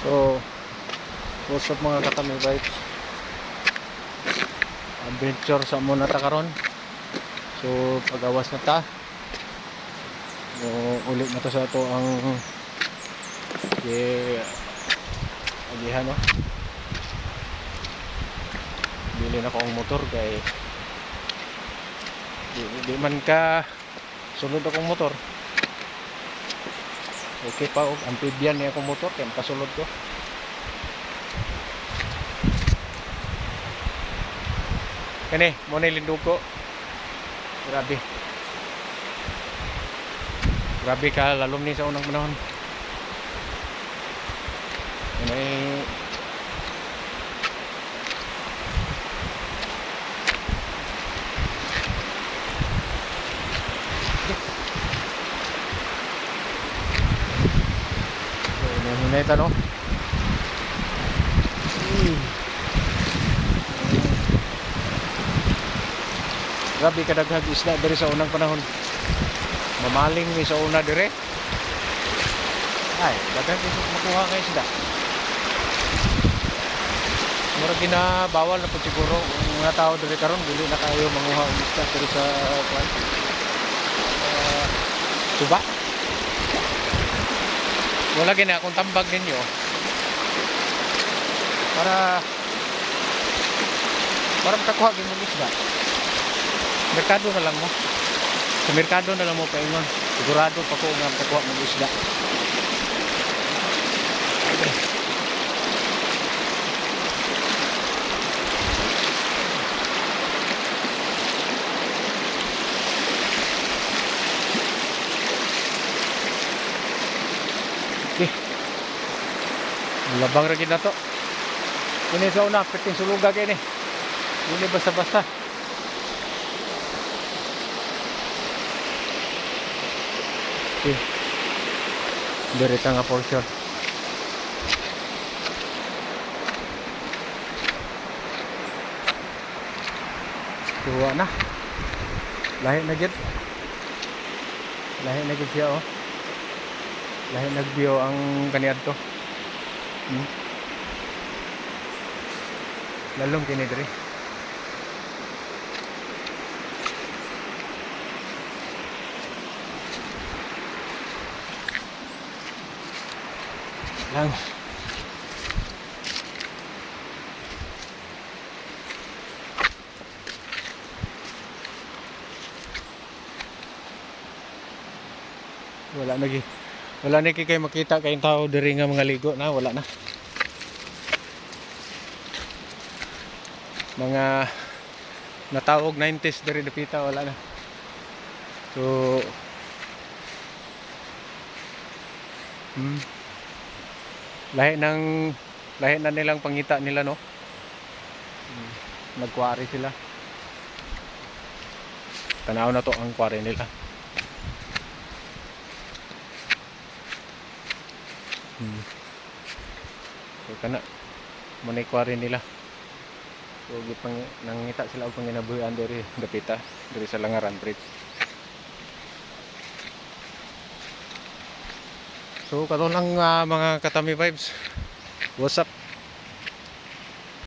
So, what's up mga katami vibes? Adventure sa muna ta karon. So, pagawas na ta. So, ulit na to sa ato ang agihan no. Bili na ko ang motor kay di man ka sunod akong motor. Okay pa og amphibian ni akong motor kay pasulod ko. Kani mo na lindog ko. Grabe. Grabe ka lalom ni sa unang panahon. May hinay tanong. Grabe kadaghag isda diri sa unang panahon. Mamaling ni sa una dire. Ay, daghang isda makuha kay isda. Mura ginabawal na po siguro ang mga tao diri karon dili na kayo manguha og isda diri sa tuba. Wala gina akong tambag ninyo para makakuha gyud mo isda. Merkado na lang mo. Sa merkado na lang mo paingon. Sigurado pa ko nga makakuha mo isda. Okay. Labang ra gid na to. Kini sa una piting suluga kini. Dili basta-basta. Okay. Direta nga portion. Tuwa na. Lahi na gid. Lahi na gid siya oh. Lahi nagbiyo ang kaniadto. Lalong kini diri. Lang. Wala na kay makita kay tao diri nga mga ligo na wala na. Mga natawog 90s diri dapita wala na. So lahi na nilang pangita nila no. Nagkwari sila. Tanaw na to ang kwari nila. So kana manay kwari nila. So gipang nangita sila og panginabuhian diri dapita diri sa Langaran Bridge. So karon lang mga katami vibes. What's up?